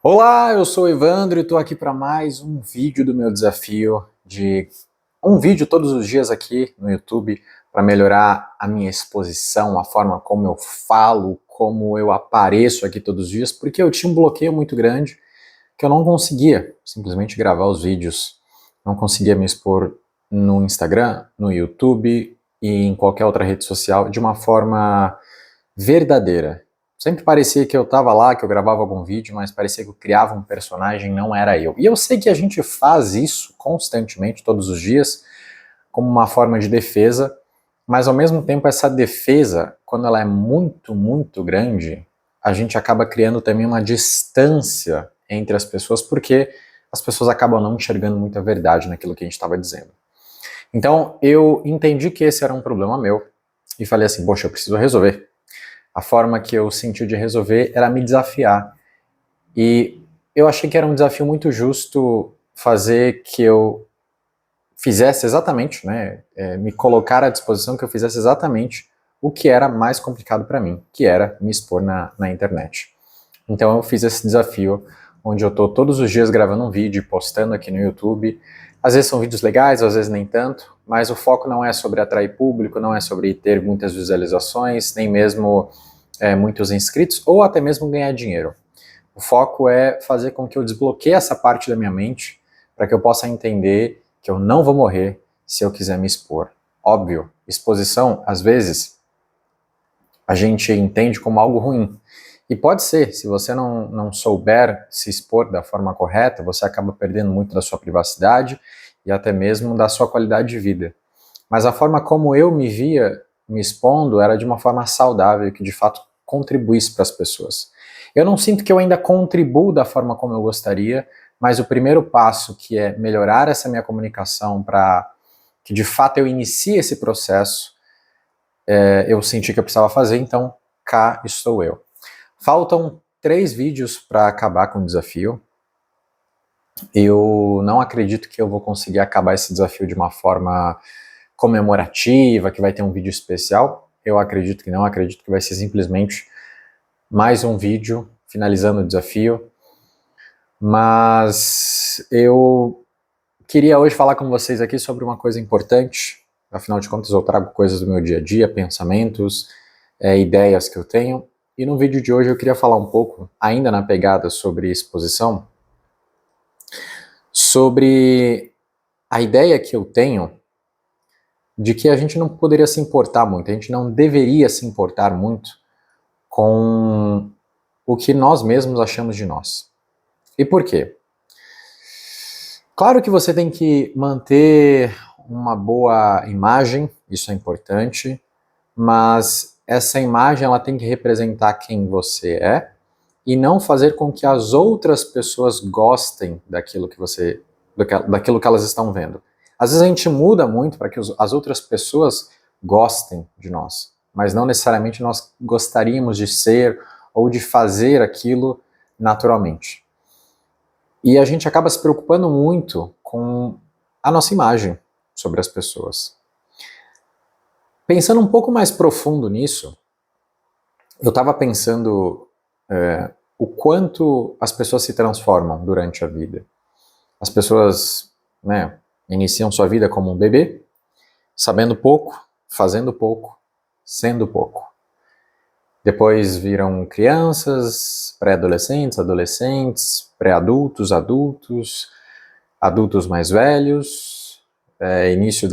Olá, eu sou o Evandro e estou aqui para mais um vídeo do meu desafio de um vídeo todos os dias aqui no YouTube para melhorar a minha exposição, a forma como eu falo, como eu apareço aqui todos os dias, porque eu tinha um bloqueio muito grande que eu não conseguia simplesmente gravar os vídeos, não conseguia me expor no Instagram, no YouTube e em qualquer outra rede social de uma forma verdadeira. Sempre parecia que eu estava lá, que eu gravava algum vídeo, mas parecia que eu criava um personagem, não era eu. E eu sei que a gente faz isso constantemente, todos os dias, como uma forma de defesa, mas ao mesmo tempo essa defesa, quando ela é muito, muito grande, a gente acaba criando também uma distância entre as pessoas, porque as pessoas acabam não enxergando muita verdade naquilo que a gente estava dizendo. Então eu entendi que esse era um problema meu, e falei assim, poxa, eu preciso resolver. A forma que eu senti de resolver era me desafiar. E eu achei que era um desafio muito justo fazer que eu fizesse exatamente, me colocar à disposição que eu fizesse exatamente o que era mais complicado para mim, que era me expor na internet. Então eu fiz esse desafio, onde eu estou todos os dias gravando um vídeo, postando aqui no YouTube. Às vezes são vídeos legais, às vezes nem tanto, mas o foco não é sobre atrair público, não é sobre ter muitas visualizações, nem mesmo muitos inscritos, ou até mesmo ganhar dinheiro. O foco é fazer com que eu desbloqueie essa parte da minha mente, para que eu possa entender que eu não vou morrer se eu quiser me expor. Óbvio, exposição, às vezes, a gente entende como algo ruim. E pode ser, se você não souber se expor da forma correta, você acaba perdendo muito da sua privacidade e até mesmo da sua qualidade de vida. Mas a forma como eu me via me expondo era de uma forma saudável, que de fato contribuísse para as pessoas. Eu não sinto que eu ainda contribuo da forma como eu gostaria, mas o primeiro passo, que é melhorar essa minha comunicação para que de fato eu inicie esse processo, eu senti que eu precisava fazer, então cá estou eu. Faltam 3 vídeos para acabar com o desafio. Eu não acredito que eu vou conseguir acabar esse desafio de uma forma comemorativa, que vai ter um vídeo especial. Eu acredito que não, acredito que vai ser simplesmente mais um vídeo finalizando o desafio. Mas eu queria hoje falar com vocês aqui sobre uma coisa importante. Afinal de contas, eu trago coisas do meu dia a dia, pensamentos, ideias que eu tenho. E no vídeo de hoje eu queria falar um pouco, ainda na pegada sobre exposição, sobre a ideia que eu tenho de que a gente não poderia se importar muito, a gente não deveria se importar muito com o que nós mesmos achamos de nós. E por quê? Claro que você tem que manter uma boa imagem, isso é importante, mas essa imagem ela tem que representar quem você é e não fazer com que as outras pessoas gostem daquilo que elas estão vendo. Às vezes a gente muda muito para que as outras pessoas gostem de nós, mas não necessariamente nós gostaríamos de ser ou de fazer aquilo naturalmente. E a gente acaba se preocupando muito com a nossa imagem sobre as pessoas. Pensando um pouco mais profundo nisso, eu estava pensando o quanto as pessoas se transformam durante a vida. As pessoas, iniciam sua vida como um bebê, sabendo pouco, fazendo pouco, sendo pouco. Depois viram crianças, pré-adolescentes, adolescentes, pré-adultos, adultos, adultos mais velhos, início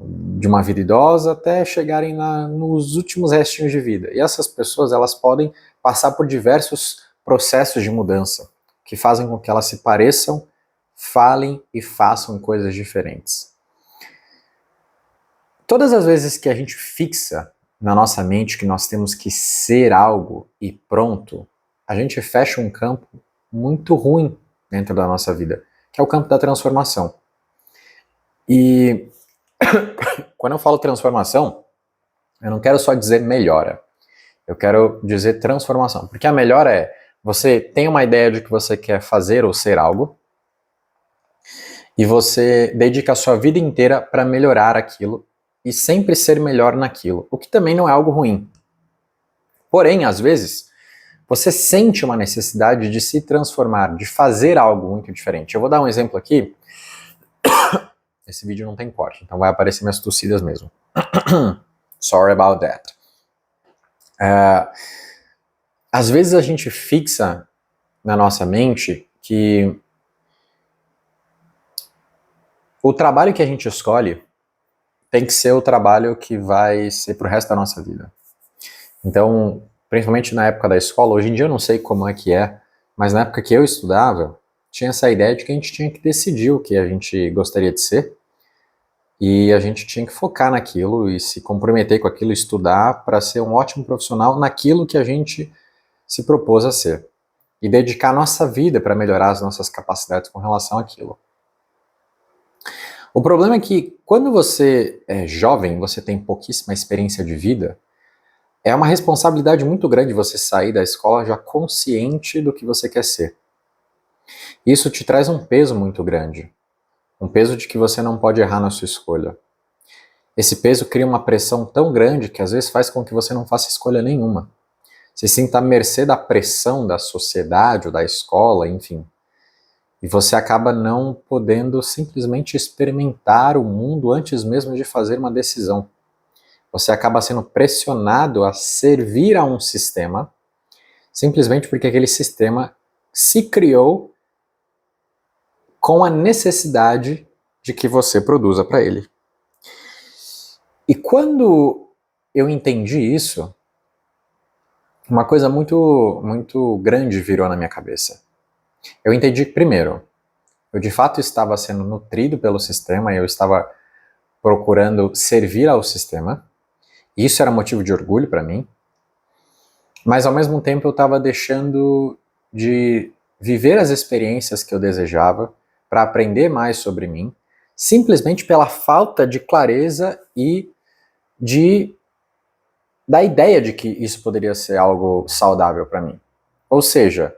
de uma vida idosa, até chegarem nos últimos restinhos de vida. E essas pessoas, elas podem passar por diversos processos de mudança, que fazem com que elas se pareçam, falem e façam coisas diferentes. Todas as vezes que a gente fixa na nossa mente que nós temos que ser algo e pronto, a gente fecha um campo muito ruim dentro da nossa vida, que é o campo da transformação. E quando eu falo transformação, eu não quero só dizer melhora, eu quero dizer transformação, porque a melhora é você tem uma ideia de que você quer fazer ou ser algo, e você dedica a sua vida inteira para melhorar aquilo e sempre ser melhor naquilo, o que também não é algo ruim. Porém, às vezes, você sente uma necessidade de se transformar, de fazer algo muito diferente. Eu vou dar um exemplo aqui. Esse vídeo não tem corte, então vai aparecer minhas tossidas mesmo. Sorry about that. Às vezes a gente fixa na nossa mente que o trabalho que a gente escolhe tem que ser o trabalho que vai ser pro resto da nossa vida. Então, principalmente na época da escola, hoje em dia eu não sei como é, mas na época que eu estudava, tinha essa ideia de que a gente tinha que decidir o que a gente gostaria de ser, e a gente tinha que focar naquilo e se comprometer com aquilo, estudar para ser um ótimo profissional naquilo que a gente se propôs a ser. E dedicar nossa vida para melhorar as nossas capacidades com relação àquilo. O problema é que quando você é jovem, você tem pouquíssima experiência de vida, é uma responsabilidade muito grande você sair da escola já consciente do que você quer ser. Isso te traz um peso muito grande. Um peso de que você não pode errar na sua escolha. Esse peso cria uma pressão tão grande que às vezes faz com que você não faça escolha nenhuma. Se sinta à mercê da pressão da sociedade ou da escola, enfim. E você acaba não podendo simplesmente experimentar o mundo antes mesmo de fazer uma decisão. Você acaba sendo pressionado a servir a um sistema, simplesmente porque aquele sistema se criou com a necessidade de que você produza para ele. E quando eu entendi isso, uma coisa muito grande virou na minha cabeça. Eu entendi que, primeiro, eu de fato estava sendo nutrido pelo sistema, e eu estava procurando servir ao sistema. Isso era motivo de orgulho para mim. Mas ao mesmo tempo eu estava deixando de viver as experiências que eu desejava para aprender mais sobre mim, simplesmente pela falta de clareza e da ideia de que isso poderia ser algo saudável para mim. Ou seja,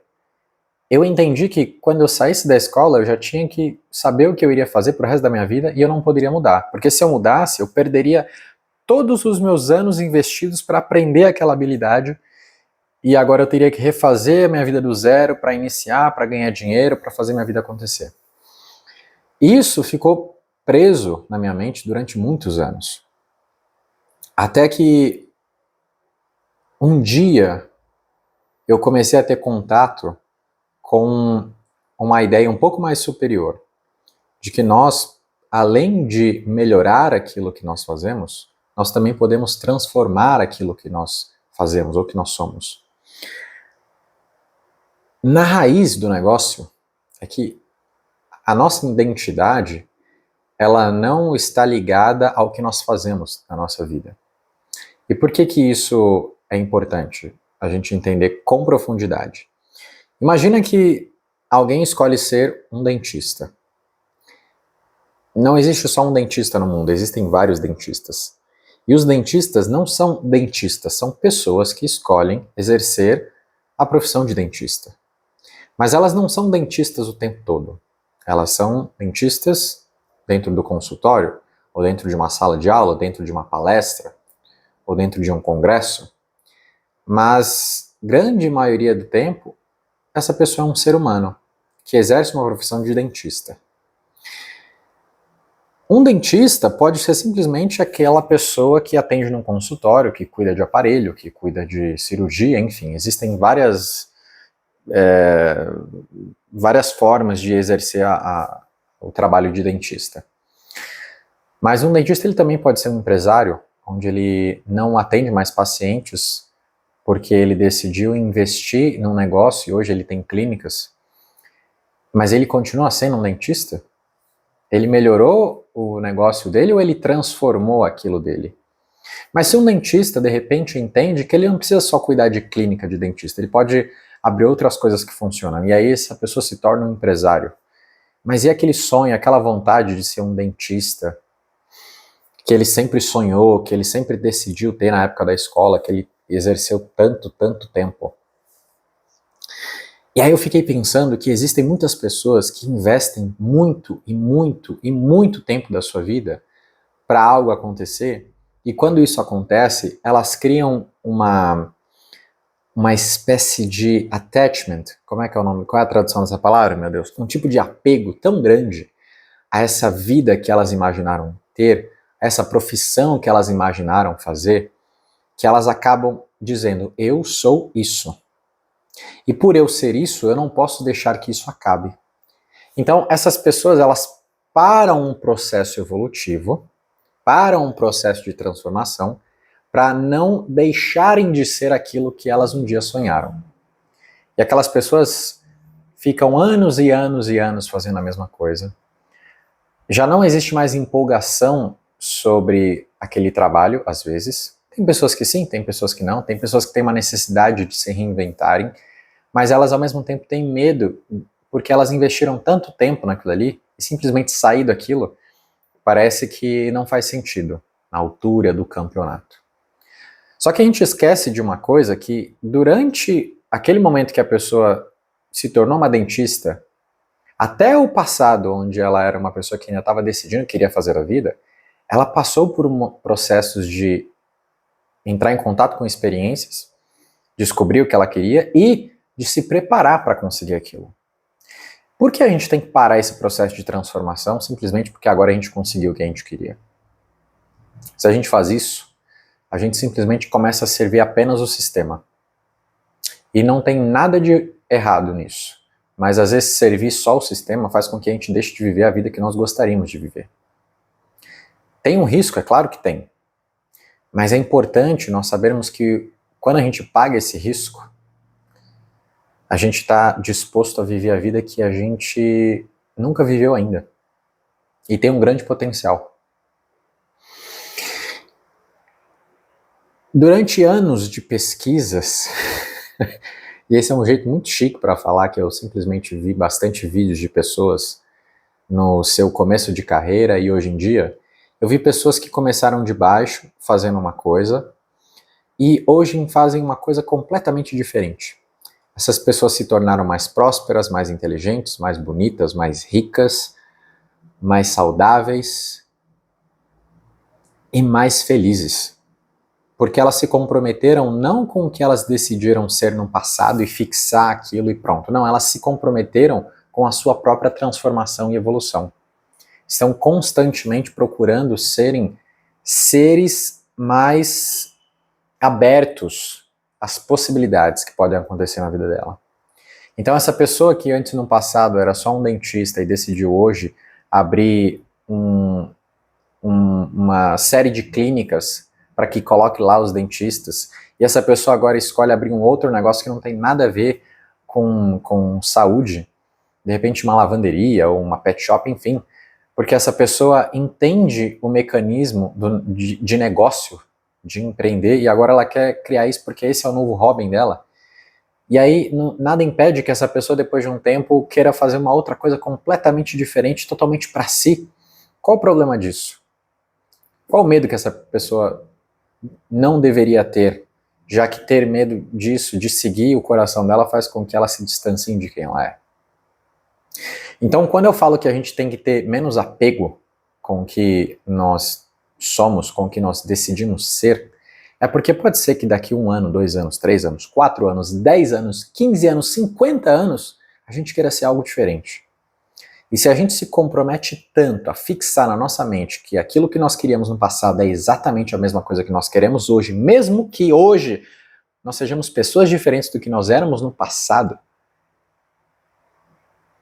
eu entendi que quando eu saísse da escola eu já tinha que saber o que eu iria fazer pro resto da minha vida e eu não poderia mudar. Porque se eu mudasse, eu perderia todos os meus anos investidos para aprender aquela habilidade e agora eu teria que refazer a minha vida do zero para iniciar, para ganhar dinheiro, para fazer minha vida acontecer. Isso ficou preso na minha mente durante muitos anos. Até que um dia eu comecei a ter contato com uma ideia um pouco mais superior, de que nós, além de melhorar aquilo que nós fazemos, nós também podemos transformar aquilo que nós fazemos ou que nós somos. Na raiz do negócio é que a nossa identidade, ela não está ligada ao que nós fazemos na nossa vida. E por que que isso é importante a gente entender com profundidade? Imagina que alguém escolhe ser um dentista. Não existe só um dentista no mundo, existem vários dentistas. E os dentistas não são dentistas, são pessoas que escolhem exercer a profissão de dentista. Mas elas não são dentistas o tempo todo. Elas são dentistas dentro do consultório, ou dentro de uma sala de aula, ou dentro de uma palestra, ou dentro de um congresso. Mas, grande maioria do tempo, essa pessoa é um ser humano que exerce uma profissão de dentista. Um dentista pode ser simplesmente aquela pessoa que atende num consultório, que cuida de aparelho, que cuida de cirurgia, enfim, existem várias formas de exercer o trabalho de dentista. Mas um dentista ele também pode ser um empresário, onde ele não atende mais pacientes porque ele decidiu investir num negócio e hoje ele tem clínicas, mas ele continua sendo um dentista? Ele melhorou o negócio dele ou ele transformou aquilo dele? Mas se um dentista de repente entende que ele não precisa só cuidar de clínica de dentista, ele pode abrir outras coisas que funcionam, e aí essa pessoa se torna um empresário. Mas e aquele sonho, aquela vontade de ser um dentista que ele sempre sonhou, que ele sempre decidiu ter na época da escola, que ele exerceu tanto tempo? E aí eu fiquei pensando que existem muitas pessoas que investem muito tempo da sua vida para algo acontecer, e quando isso acontece, elas criam uma espécie de attachment, como é que é o nome? Qual é a tradução dessa palavra, meu Deus? Um tipo de apego tão grande a essa vida que elas imaginaram ter, a essa profissão que elas imaginaram fazer, que elas acabam dizendo, eu sou isso. E por eu ser isso, eu não posso deixar que isso acabe. Então, essas pessoas, elas param um processo evolutivo, param um processo de transformação, para não deixarem de ser aquilo que elas um dia sonharam. E aquelas pessoas ficam anos e anos e anos fazendo a mesma coisa. Já não existe mais empolgação sobre aquele trabalho, às vezes. Tem pessoas que sim, tem pessoas que não, tem pessoas que têm uma necessidade de se reinventarem, mas elas ao mesmo tempo têm medo, porque elas investiram tanto tempo naquilo ali, e simplesmente sair daquilo parece que não faz sentido na altura do campeonato. Só que a gente esquece de uma coisa, que durante aquele momento que a pessoa se tornou uma dentista, até o passado, onde ela era uma pessoa que ainda estava decidindo o que queria fazer a vida, ela passou por processos de entrar em contato com experiências, descobrir o que ela queria e de se preparar para conseguir aquilo. Por que a gente tem que parar esse processo de transformação simplesmente porque agora a gente conseguiu o que a gente queria? Se a gente faz isso, a gente simplesmente começa a servir apenas o sistema. E não tem nada de errado nisso. Mas às vezes servir só o sistema faz com que a gente deixe de viver a vida que nós gostaríamos de viver. Tem um risco, é claro que tem. Mas é importante nós sabermos que quando a gente paga esse risco, a gente está disposto a viver a vida que a gente nunca viveu ainda. E tem um grande potencial. Durante anos de pesquisas, e esse é um jeito muito chique para falar que eu simplesmente vi bastante vídeos de pessoas no seu começo de carreira e hoje em dia, eu vi pessoas que começaram de baixo fazendo uma coisa e hoje fazem uma coisa completamente diferente. Essas pessoas se tornaram mais prósperas, mais inteligentes, mais bonitas, mais ricas, mais saudáveis e mais felizes. Porque elas se comprometeram não com o que elas decidiram ser no passado e fixar aquilo e pronto. Não, elas se comprometeram com a sua própria transformação e evolução. Estão constantemente procurando serem seres mais abertos às possibilidades que podem acontecer na vida dela. Então essa pessoa que antes no passado era só um dentista e decidiu hoje abrir uma série de clínicas para que coloque lá os dentistas, e essa pessoa agora escolhe abrir um outro negócio que não tem nada a ver com saúde, de repente uma lavanderia ou uma pet shop, enfim, porque essa pessoa entende o mecanismo de negócio, de empreender, e agora ela quer criar isso porque esse é o novo hobby dela. E aí nada impede que essa pessoa depois de um tempo queira fazer uma outra coisa completamente diferente, totalmente para si. Qual o problema disso? Qual o medo que essa pessoa não deveria ter, já que ter medo disso, de seguir o coração dela, faz com que ela se distancie de quem ela é? Então, quando eu falo que a gente tem que ter menos apego com o que nós somos, com o que nós decidimos ser, é porque pode ser que daqui 1 ano, 2 anos, 3 anos, 4 anos, 10 anos, 15 anos, 50 anos, a gente queira ser algo diferente. E se a gente se compromete tanto a fixar na nossa mente que aquilo que nós queríamos no passado é exatamente a mesma coisa que nós queremos hoje, mesmo que hoje nós sejamos pessoas diferentes do que nós éramos no passado,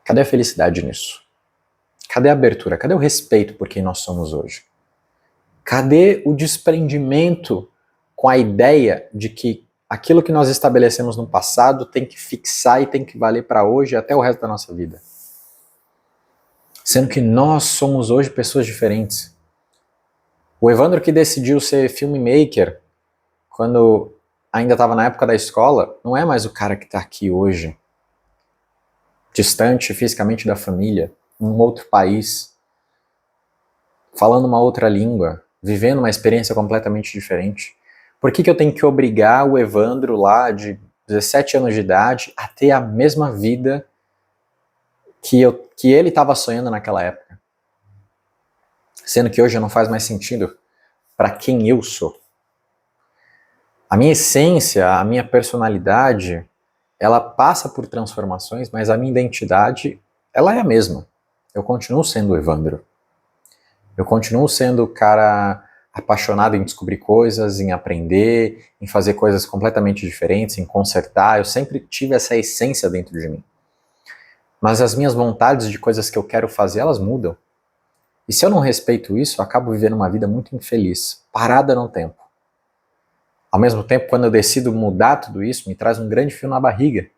cadê a felicidade nisso? Cadê a abertura? Cadê o respeito por quem nós somos hoje? Cadê o desprendimento com a ideia de que aquilo que nós estabelecemos no passado tem que fixar e tem que valer para hoje e até o resto da nossa vida? Sendo que nós somos hoje pessoas diferentes. O Evandro que decidiu ser filmmaker quando ainda estava na época da escola, não é mais o cara que está aqui hoje, distante fisicamente da família, em um outro país, falando uma outra língua, vivendo uma experiência completamente diferente. Por que eu tenho que obrigar o Evandro lá de 17 anos de idade a ter a mesma vida que ele estava sonhando naquela época? Sendo que hoje não faz mais sentido para quem eu sou. A minha essência, a minha personalidade, ela passa por transformações, mas a minha identidade, ela é a mesma. Eu continuo sendo o Evandro. Eu continuo sendo o cara apaixonado em descobrir coisas, em aprender, em fazer coisas completamente diferentes, em consertar. Eu sempre tive essa essência dentro de mim. Mas as minhas vontades de coisas que eu quero fazer, elas mudam. E se eu não respeito isso, eu acabo vivendo uma vida muito infeliz, parada no tempo. Ao mesmo tempo, quando eu decido mudar tudo isso, me traz um grande frio na barriga,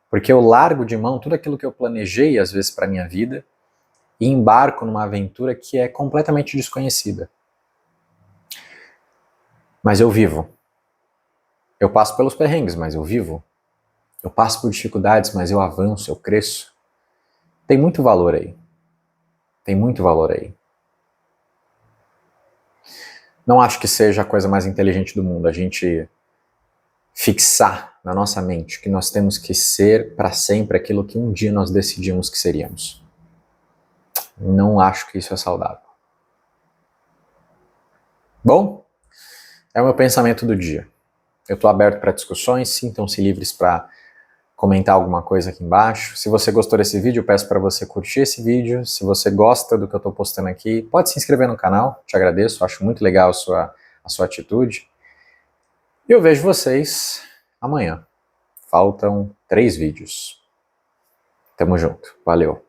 porque eu largo de mão tudo aquilo que eu planejei, às vezes, para minha vida, e embarco numa aventura que é completamente desconhecida. Mas eu vivo. Eu passo pelos perrengues, mas eu vivo. Eu passo por dificuldades, mas eu avanço, eu cresço. Tem muito valor aí. Tem muito valor aí. Não acho que seja a coisa mais inteligente do mundo, a gente fixar na nossa mente que nós temos que ser para sempre aquilo que um dia nós decidimos que seríamos. Não acho que isso é saudável. Bom, é o meu pensamento do dia. Eu estou aberto para discussões, sintam-se livres para comentar alguma coisa aqui embaixo. Se você gostou desse vídeo, eu peço para você curtir esse vídeo. Se você gosta do que eu estou postando aqui, pode se inscrever no canal, te agradeço, acho muito legal a sua atitude. E eu vejo vocês amanhã. Faltam 3 vídeos. Tamo junto, valeu.